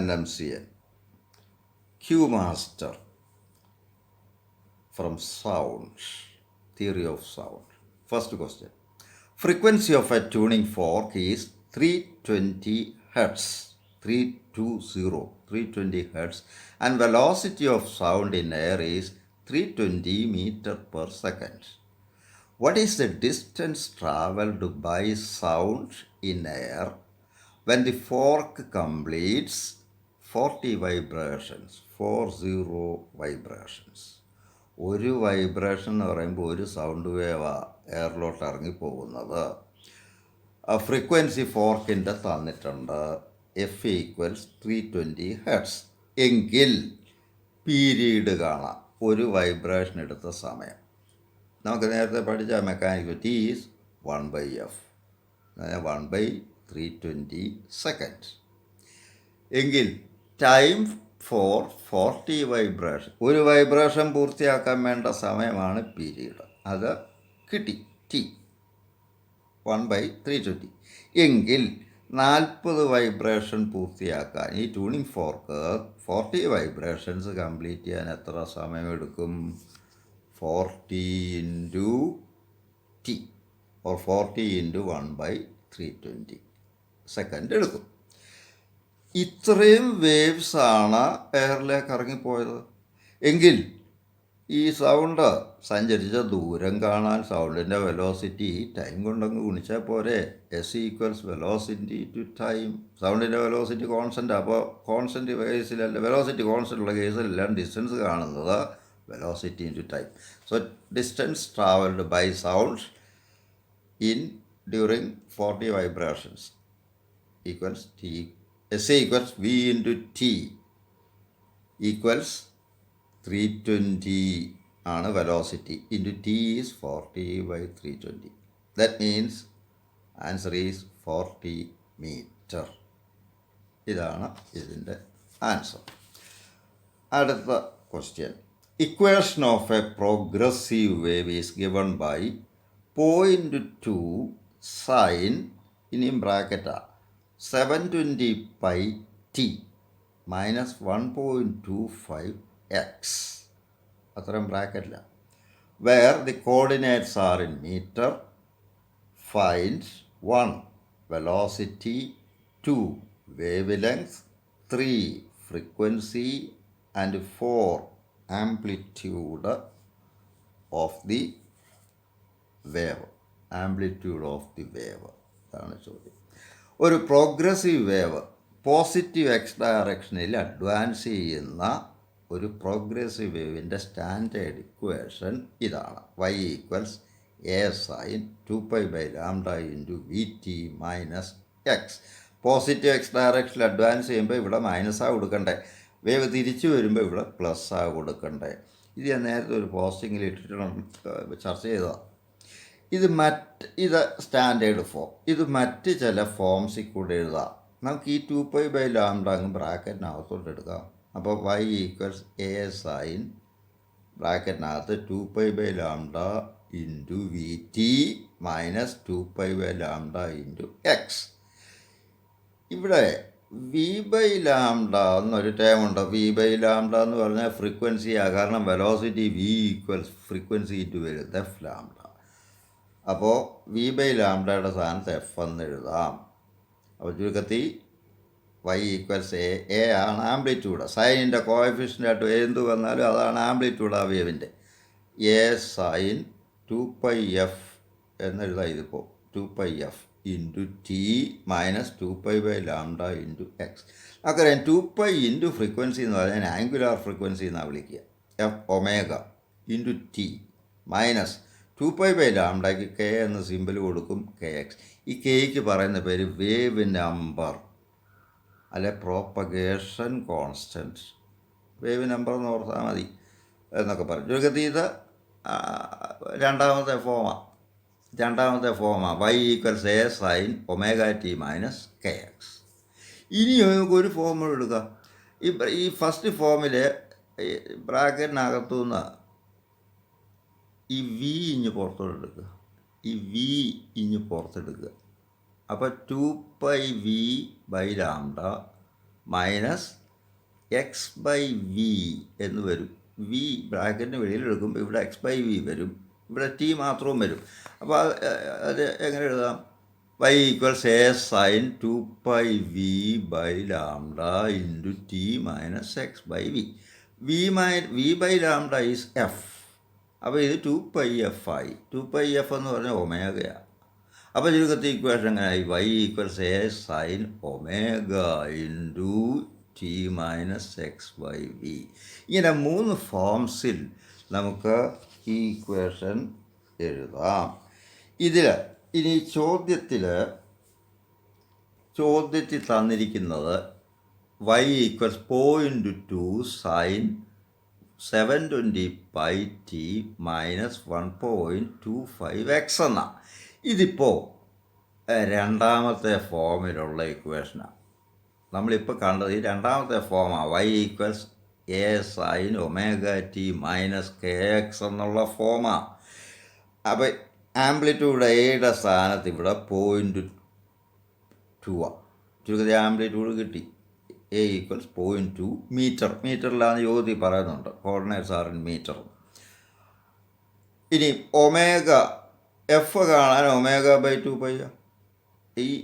Ennemcien, Q-Master from Sound, Theory of Sound. First question. Frequency of a tuning fork is 320 Hz, 320 Hz, and velocity of sound in air is 320 meter per second. What is the distance traveled by sound in air when the fork completes 40 vibrations, 40 vibrations? ഒരു vibration എന്ന് പറയുമ്പോൾ ഒരു sound വേവാണ് എയറിലോട്ട് ഇറങ്ങിപ്പോകുന്നത്. Frequency ഫോർക്കിൻ്റെ തന്നിട്ടുണ്ട്, F = 320 Hz. എങ്കിൽ period കാണാം, ഒരു vibration എടുത്ത സമയം. നമുക്ക് നേരത്തെ പഠിച്ച mechanical T is 1/f, 1/320 second. എങ്കിൽ ടൈം ഫോർ 40 വൈബ്രേഷൻ, ഒരു വൈബ്രേഷൻ പൂർത്തിയാക്കാൻ വേണ്ട സമയമാണ് പീരീഡ്. അത് കിട്ടി, T 1/320. എങ്കിൽ 40 വൈബ്രേഷൻ പൂർത്തിയാക്കാൻ ഈ ട്യൂണിംഗ് ഫോർക്ക് 40 വൈബ്രേഷൻസ് കംപ്ലീറ്റ് ചെയ്യാൻ എത്ര സമയമെടുക്കും? 40 × T or 40 × 1/320 സെക്കൻഡ് എടുക്കും. ഇത്രയും വേവ്സാണ് എയറിലേക്ക് ഇറങ്ങിപ്പോയത്. എങ്കിൽ ഈ സൗണ്ട് സഞ്ചരിച്ച ദൂരം കാണാൻ സൗണ്ടിൻ്റെ വെലോസിറ്റി ടൈം കൊണ്ടങ്ങ് ഗുണിച്ചാൽ പോരെ. S = velocity to time. സൗണ്ടിൻ്റെ വെലോസിറ്റി കോൺസ്റ്റൻ്റ്, അപ്പോൾ കോൺസ്റ്റൻറ്റ് കേസിലല്ല, വെലോസിറ്റി കോൺസ്റ്റൻ്റ് ഉള്ള കേസിലെല്ലാം ഡിസ്റ്റൻസ് കാണുന്നത് velocity into time. So distance travelled by sound during 40 vibrations equals T. S = V × T equals 320 ആണ് velocity, into T is 40/320. That means answer is 40 meter. ഇതാണ് ഇതിൻ്റെ answer. അടുത്ത question. Equation of a progressive wave is given by 0.2 sin in bracket 720πt minus 1.25x, അത്രയും ബ്രാക്കറ്റില്ല, where the coordinates are in meter. Find 1 velocity, 2 wavelength, 3 frequency and 4 amplitude of the wave. Amplitude of the wave, അതാണ് ചോദ്യം. ഒരു progressive wave positive X ഡയറക്ഷനിൽ advance ചെയ്യുന്ന ഒരു progressive വേവിൻ്റെ standard equation ഇതാണ്. Y = A sin 2π/λ × Vt - x. Positive X ഡയറക്ഷനിൽ advance ചെയ്യുമ്പോൾ ഇവിടെ മൈനസാണ് കൊടുക്കണ്ടേ, വേവ് തിരിച്ചു വരുമ്പോൾ ഇവിടെ പ്ലസ്സാണ് കൊടുക്കണ്ടേ. ഇത് ഞാൻ നേരത്തെ ഒരു പോസ്റ്റിങ്ങിൽ ഇട്ടിട്ട് ചർച്ച ചെയ്തതാണ്. ഇത് സ്റ്റാൻഡേർഡ് ഫോം. ഇത് മറ്റ് ചില ഫോംസിൽ കൂടെ എഴുതാം. നമുക്ക് ഈ 2π/λ അങ്ങ് ബ്രാക്കറ്റിനകത്തോട്ട് എടുക്കാം. അപ്പോൾ Y = A sin ബ്രാക്കറ്റിനകത്ത് 2π/λ × Vt - 2π/λ × x. ഇവിടെ V/λ എന്നൊരു ടേമുണ്ട്. V/λ എന്ന് പറഞ്ഞാൽ ഫ്രീക്വൻസിയാണ്, കാരണം വെലോസിറ്റി V = ഫ്രീക്വൻസി ഇൻറ്റു വരുന്നത് f λ. അപ്പോൾ V/λ സ്ഥാനത്ത് F എന്ന് എഴുതാം. അപ്പോൾ ചുരുക്കത്തിൽ Y = A ആണ് ആംപ്ലിറ്റ്യൂഡ്. സൈനിൻ്റെ കോഎഫിഷ്യൻ്റായിട്ട് എന്ത് വന്നാലും അതാണ് ആംപ്ലിറ്റ്യൂഡ് ആ വേവിൻ്റെ. A sin 2πf എന്നെഴുതാം. ഇതിപ്പോൾ 2πf × T - 2π/λ × x. നമുക്കറിയാം 2π × ഫ്രീക്വൻസി എന്ന് പറഞ്ഞാൽ ആംഗുലാർ ഫ്രീക്വൻസി എന്നാണ് വിളിക്കുക. F ω × T മൈനസ് 2π/λ K എന്ന് സിമ്പിൾ കൊടുക്കും, KX. ഈ Kക്ക് പറയുന്ന പേര് വേവ് നമ്പർ അല്ലെ പ്രോപ്പഗേഷൻ കോൺസ്റ്റൻറ്റ്. വേവ് നമ്പർ എന്ന് ഓർത്താൽ മതി എന്നൊക്കെ പറയും. ചുരുക്കത്തിൽ ഇത് രണ്ടാമത്തെ ഫോമാണ്. Y = A sin ωt - KX. ഇനി നമുക്കൊരു ഫോമുകൾ എടുക്കാം. ഈ ഫസ്റ്റ് ഫോമിൽ ബ്രാക്കറ്റിനകത്തുനിന്ന് ഈ V ഇഞ്ഞ് പുറത്തോട്ടെടുക്കുക, ഈ V ഇഞ്ഞ് പുറത്തെടുക്കുക. അപ്പോൾ 2πV/λ minus x by V എന്ന് വരും. വി ബ്രാക്കറ്റിന് വെളിയിൽ എടുക്കുമ്പോൾ ഇവിടെ എക്സ് ബൈ വി വരും, ഇവിടെ ടി മാത്രവും വരും. അപ്പോൾ അത് എങ്ങനെ എഴുതാം? y equals a sine 2πv/λ into t minus x by v. v/λ is f. അപ്പോൾ ഇത് 2πf ആയി. 2πf എന്ന് പറഞ്ഞാൽ ഒമേഗയാണ്. അപ്പോൾ ചുരുക്കത്തിൽ ഇക്വേഷൻ എങ്ങനെയായി? y equals a sine omega into t minus x by v. ഇങ്ങനെ 3 ഫോംസിൽ നമുക്ക് ഈ ഇക്വേഷൻ എഴുതാം. ഇതിൽ ഇനി ചോദ്യത്തിൽ തന്നിരിക്കുന്നത് y equals 0.2 sign 720πt minus 1.25x എന്നാണ്. ഇതിപ്പോൾ രണ്ടാമത്തെ ഫോമിലുള്ള ഇക്വേഷനാണ്. നമ്മളിപ്പോൾ കണ്ടത് ഈ രണ്ടാമത്തെ ഫോമാണ്. y equals a sine omega T minus K X എന്നുള്ള ഫോമാണ്. അപ്പോൾ ആംപ്ലിറ്റ്യൂഡ് എയുടെ സ്ഥാനത്ത് ഇവിടെ 0.2 ആണ്. ചുരുക്കത്തിൽ ആംപ്ലിറ്റ്യൂഡ് കിട്ടി. എ ഈക്വൽസ് 0.2 മീറ്ററിലാണ് യോതി പറയുന്നുണ്ട്. Coordinates are in metre. ഇനി ഒമേഗ എഫ് കാണാൻ ഒമേഗ ബൈ 2π.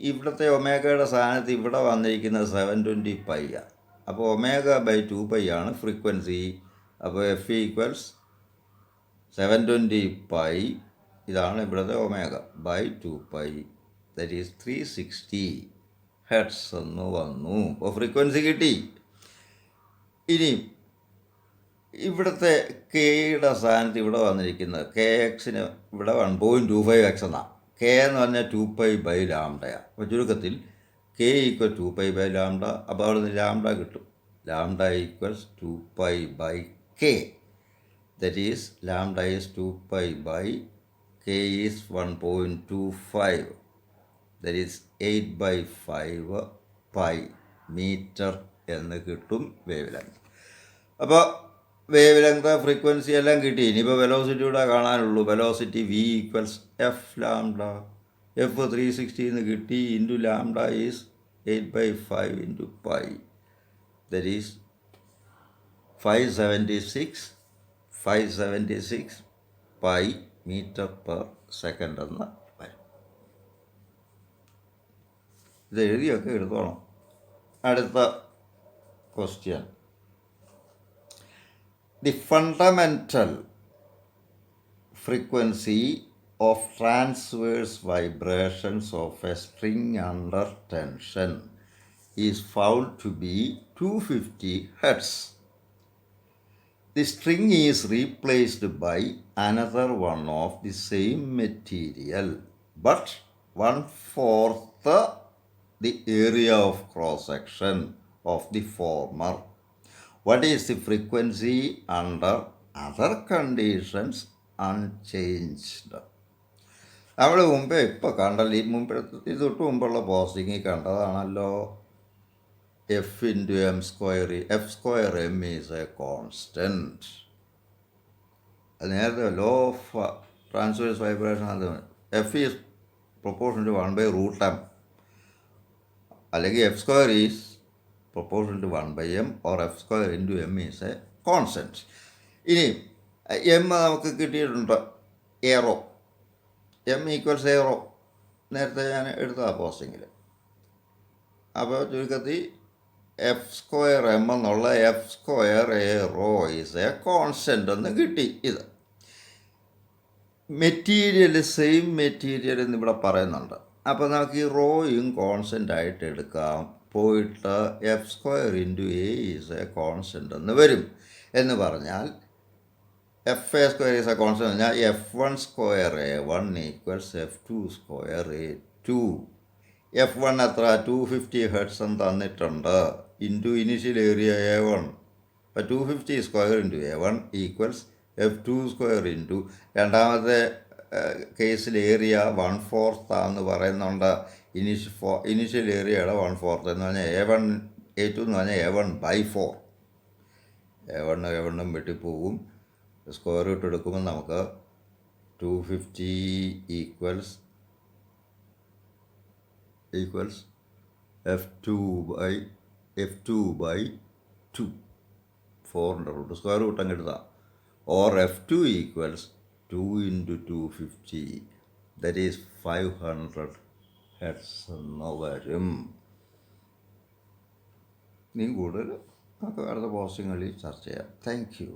ഇവിടുത്തെ ഒമേഗയുടെ സ്ഥാനത്ത് ഇവിടെ വന്നിരിക്കുന്നത് 720π. അപ്പോൾ ഒമേഗ ബൈ 2π ആണ് ഫ്രീക്വൻസി. അപ്പോൾ എഫ് ഈക്വൽസ് 720π, ഇതാണ് ഇവിടുത്തെ omega, by 2π, that is 360 hertz എന്ന് വന്നു. അപ്പോൾ ഫ്രീക്വൻസി കിട്ടി. ഇനി ഇവിടുത്തെ കെയുടെ സ്ഥാനത്ത് ഇവിടെ വന്നിരിക്കുന്നത് കെ എക്സിന് ഇവിടെ 1.25x എന്നാണ്. കെ എന്ന് പറഞ്ഞാൽ 2π/λ. അപ്പോൾ ചുരുക്കത്തിൽ കെ ഈക്വൽ 2π/λ. അപ്പോൾ അവിടെ നിന്ന് ലാംഡ കിട്ടും. Lambda equals 2π/k. That is lambda is 2π/k is 1.25. That is 8/5 metre എന്ന് കിട്ടും വേവ് ലെങ്ത്. അപ്പോൾ വേവ് ലെങ്ത്, ഫ്രീക്വൻസി എല്ലാം കിട്ടി. ഇനിയിപ്പോൾ വെലോസിറ്റിയുടെ കാണാനുള്ളൂ. Velocity v equals f lambda. F 360 എന്ന് കിട്ടി. Into lambda is 8/5 into pi. That is 576 pi metre per second എന്ന് വരും. ഇത് എഴുതിയൊക്കെ എടുത്തോണം. അടുത്ത question. The fundamental frequency of transverse vibrations of a string under tension is found to be 250 Hz. The string is replaced by another one of the same material, but 1/4 the area of cross-section of the former. What is the frequency under other conditions unchanged? നമ്മൾ മുമ്പേ ഇപ്പോൾ കണ്ടല്ലോ, ഇത് തൊട്ട് മുമ്പുള്ള പോസ്റ്റിങ്ങിൽ കണ്ടതാണല്ലോ. F into m square, f square m is a constant. അത് നേരത്തെ ലോ ഓഫ് ട്രാൻസ്വേഴ്സ് വൈബ്രേഷൻ അത് f is proportion to 1/√m, അല്ലെങ്കിൽ f square is proportional to 1/m or f square into m is a constant. ഇനി M നമുക്ക് കിട്ടിയിട്ടുണ്ട്, എറോ. M equals എറോ നേരത്തെ ഞാൻ എടുത്തതാണ് പോസ്റ്റിങ്ങിൽ. അപ്പോൾ ചുരുക്കത്തിൽ എഫ് സ്ക്വയർ എം എന്നുള്ള f square arrow is a constant എന്ന് കിട്ടി. ഇത് മെറ്റീരിയൽ സെയിം മെറ്റീരിയൽ എന്നിവിടെ പറയുന്നുണ്ട്. അപ്പോൾ നമുക്ക് ഈ റോയും കോൺസ്റ്റൻ്റ് ആയിട്ട് എടുക്കാം. പോയിട്ട് F square into A is a constant എന്ന് വരും. എന്ന് പറഞ്ഞാൽ F A square is a constant പറഞ്ഞാൽ F1 square A1 equals F2 square A2. F1 എത്ര? 250 ഹെർട്സ് എന്ന് തന്നിട്ടുണ്ട്. Into initial area A1. അപ്പോൾ 250 square into A1 equals F2 square into രണ്ടാമത്തെ കേസിൽ ഏരിയ 1/4 പറയുന്നുണ്ട്. ഇനിഷ്യൽ ഏരിയയുടെ 1/4 എന്ന് പറഞ്ഞാൽ A1 A2 എന്ന് പറഞ്ഞാൽ A1/4. A1 വെട്ടിപ്പോവും. സ്ക്വയർ റൂട്ട് എടുക്കുമ്പോൾ നമുക്ക് 250 ഈക്വൽസ് F2/4 F2/2. 400 √ അങ്ങ് എഴുതാം. Or F2 equals 2 into 250. That is 500 hertz എന്ന് വരും. ഇനിയും കൂടുതൽ നമുക്ക് അടുത്ത പോസ്റ്റിങ്ങളിൽ ചർച്ച ചെയ്യാം. Thank you.